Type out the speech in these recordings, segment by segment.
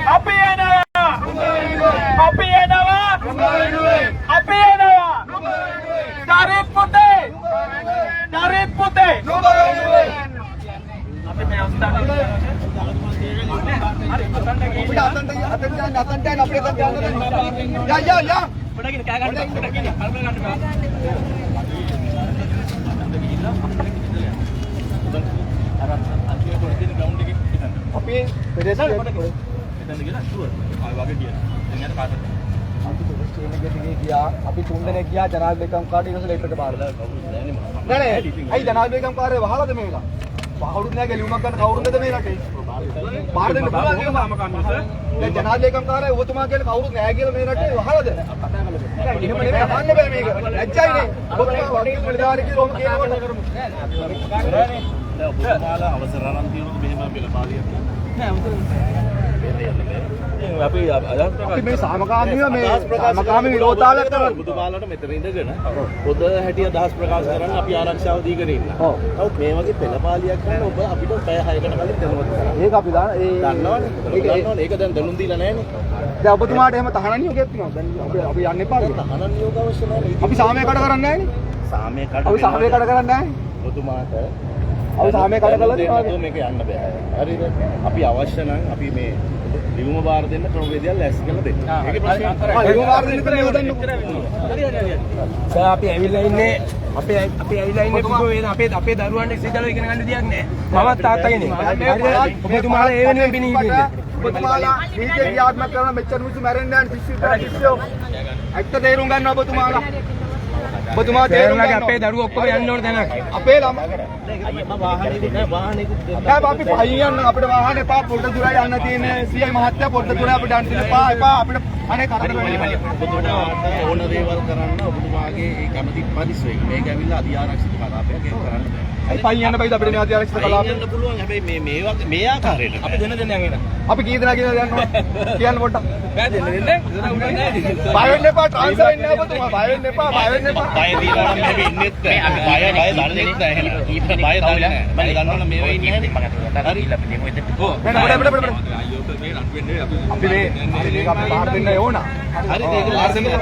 අපි එනවා අපි එනවා අපි එනවා දරිත් පුතේ අපි මේ අවස්ථාවේ අපි තුන් දෙනෙක් ගියා ජනාධිපතිකම් කාර්යය ඉවසලා ඒකට බාරලා නෑ අයි ජනාධිපතිකම් කාර්යය වහලාද මේක කවුරුත් නෑ ගෙලියුමක් ගන්න කවුරුන්ද මේ රටේ බාර දෙන්න පුළුවන් නේද දැන් ජනාධිපතිකම් කාර්යය ඔබතුමා කියන කවුරුත් නෑ කියලා මේ රටේ වහලාද එහෙම නෙමෙයි අහන්න බෑ මේක ලැජ්ජයිනේ ඔබතුමා වගේ ප්‍රධාන කියලා ඔහොම කියනකොට දැන් ඔබතුමාලා අවසර අරන් තියෙනවද මෙහෙම වෙලපාලියක් නෑ අපි මේ සාමකාමීව මේ සාමකාමී විරෝධතාවයක් කරන්නේ බුදුමාලට මෙතන ඉඳගෙන පොද හැටි අදහස් ප්‍රකාශ කරන්න අපි ආරක්ෂාව දීගෙන ඉන්න. ඔව්. නමුත් මේ වගේ පෙළපාලියක් කරන ඔබ අපිට පැය 6කට කලින් දැනුවත් කරා. ඒක අපි දන්නවනේ. ඒක දැන් දැනුම් දීලා නැහැනේ. දැන් ඔබතුමාට එහෙම තහනම් නියෝගයක් තියෙනවා. දැන් අපි යන්න එපා කියලා. තහනම් නියෝග අවශ්‍ය නැහැ. අපි සාමය කඩ කරන්නේ නැහැනේ. අපි සාමය කඩ කරන්නේ නැහැ. ඔබතුමාට අපි සාමය කඩ කළා නේද? මේක යන්න බෑ. හරිද? අපි අවශ්‍ය නම් අපි මේ ලියුම බාර දෙන්න ක්‍රමවේදයක් ලැස් කරලා දෙන්න. ඒකේ ප්‍රශ්නයක් කරා. ලියුම බාර දෙන්න කියලා යොදන්න. හරි. සර් අපි ඇවිල්ලා ඉන්නේ අපි ඇවිල්ලා ඉන්නේ පුතේ අපේ දරුවන්ට ඉස්සෙල්ලා ඉගෙන ගන්න දෙයක් නෑ. මමත් තාත්තා කෙනෙක්. ඔබතුමාලා ඒ වෙනුවෙන් බිනී ඉන්නේ. ඔබතුමාලා නීතිය ක්‍රියාත්මක කරන මෙච්චර මිනිස්සු මැරෙන්නේ නැහැ පිස්සු. ඇත්ත තේරුම් ගන්න ඔබතුමාලා. ඔබතුමා තේරුම් ගන්න අපේ දරුවෝ ඔක්කොම යන්න ඕන තැනක්. අපේ ළම අයියා වාහනේ නෑ වාහනේ අපි පහින් යන්න අපිට වාහනේ එපා පොඩ්ඩ දුරයි යන්න තියෙන්නේ සීයි මහත්තයා පොඩ්ඩ දුර අපිට යන්න තියෙන එපා අපිට අනේ කරදර වෙන්නේ ඔබතුමාට ඕන දේවල් කරන්න ඔබතුමාගේ ඒ කැමැති පරිස් වෙයි මේක ඇවිල්ලා අධිආරක්ෂිත කලාපයක් ඒක කරන්න බෑ අයි පහින් යන්න බයිද අපිට මේ අධිආරක්ෂිත කලාපයක් යන්න පුළුවන් හැබැයි මේ ආකාරයට අපි දෙන්න යන්න අපි කී දෙනා කියලා යන්න කියන්න පොඩ්ඩක් බෑ දෙන්න බය වෙන්න එපා ට්‍රාන්ස්ෆර් වෙන්න ඔබතුමා බය වෙන්න එපා බය දීලා නම් අපි ඉන්නෙත් නැහැ බය දන්නේ නැහැ එහෙනම් ඊට බය දන්නේ නැහැ මම දන්නවනේ මේ වෙයි ඉන්නේ මම හරි අපි දෙමු එතන ඔව් අපි මේ අපි බාහිර දෙන්න ඕන හරි ඒක බාහිර දෙන්න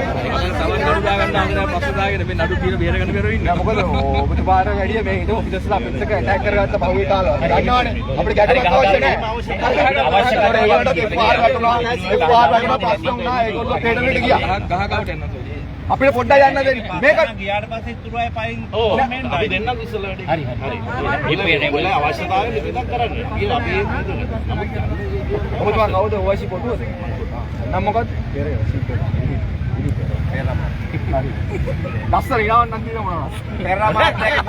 සමන් නඩු දාගන්න ආගෙන පස්ස දාගෙන මේ නඩු කියලා බේර ගන්න බැරුව ඉන්නේ මොකද ඔබතුමාට වැඩිය මේ ඉත ඔෆිසර්ස්ලා අපිට එක ඇටැක් කරගත්ත පහුවේ කාලේ දන්නවනේ අපිට ගැටලුවක් අවශ්‍ය නැහැ අවශ්‍ය කරේ ඒකට පාර වටුණා ඒ පාර වටුණා පස්සේ වුණා ඒගොල්ලෝ ෆෙඩරේට ගියා ගහකට එන්න අපිට පොඩ්ඩක් යන්න දෙන්න මේක ගියාට පස්සේ ඉතුරු අය පයින් අපි දෙන්නත් ඉස්සෙල්ලා වැඩි හරි මේ වල අවශ්‍යතාවය නිපදක් කරන්න කියලා අපි ඒක ඔබතුමා කවුද OIC පොටුවද නම් මොකක්ද පෙරේ ලස්සන ඉනාවක් නම් තියෙනවා මොනවද පෙරා මාත්‍යා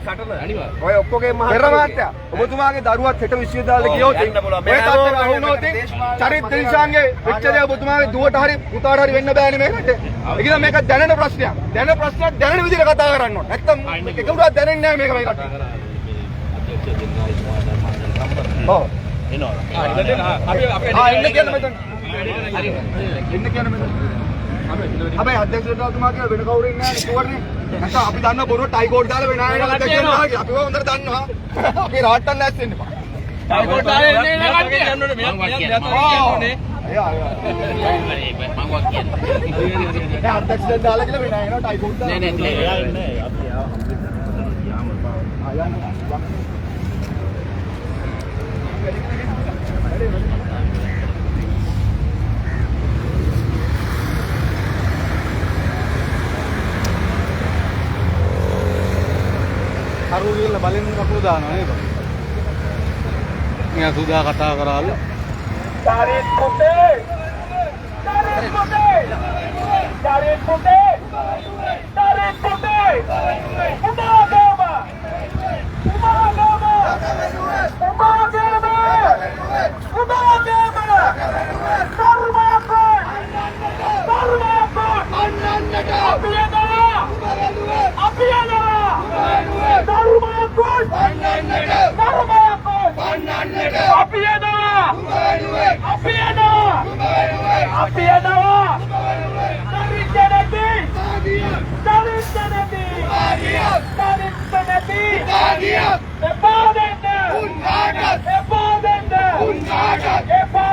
කටල ඔය ඔක්කොගේ මහා පෙරා මාත්‍යා ඔබතුමාගේ දරුවත් හෙට විශ්වවිද්‍යාලෙට ගියොත් මේ තාත්තට වුණොත් චරිත දිල්ෂාන්ගේ වෙච්ච දේ ඔබතුමාගේ දුවට හරි පුතාට හරි වෙන්න බෑනේ මේකට ඒක නම් මේක දැනෙන ප්‍රශ්නයක් දැනෙන විදිහට කතා කරන්න ඕන නැත්තම් ඒකවුරුත් දැනෙන්නේ නැහැ මේක මේකට ඔව් එනවා අපි එන්න මෙතන හරි එන්න කියන මෙතන අපි අධ්‍යක්ෂකතුමා කියලා වෙන කවුරු ඉන්නේ නැහැ නේ නැත්නම් අපි දන්න බොරුව ටයිකෝඩ් දාලා වෙන අයකට අධ්‍යක්ෂකතුමා කියලා අපි හොඳට දන්නවා අපි රාට්ටන්න ඇස් වෙන්න එපා ටයිකෝඩ් දාලා එන්නේ නැහැ කන්නේ යන්න ඕනේ මම කියන්නේ මම කියන්නේ අධ්‍යක්ෂකතුමා දාලා කියලා වෙන අයකට ටයිකෝඩ් දාලා නෑ අපි කරු කියලා බලෙන් කපුව දානවා නේද? මෙයා සුදා කතා කරාලු. චරිත් පුතේ! චරිත් පුතේ! චරිත් පුතේ! චරිත් පුතේ! උමාගම! උමාගම! උමාගම! උමාගම! කර්මකෝ! කර්මකෝ! අන්නන්නට අපි යනවා! අපි යනවා! Epa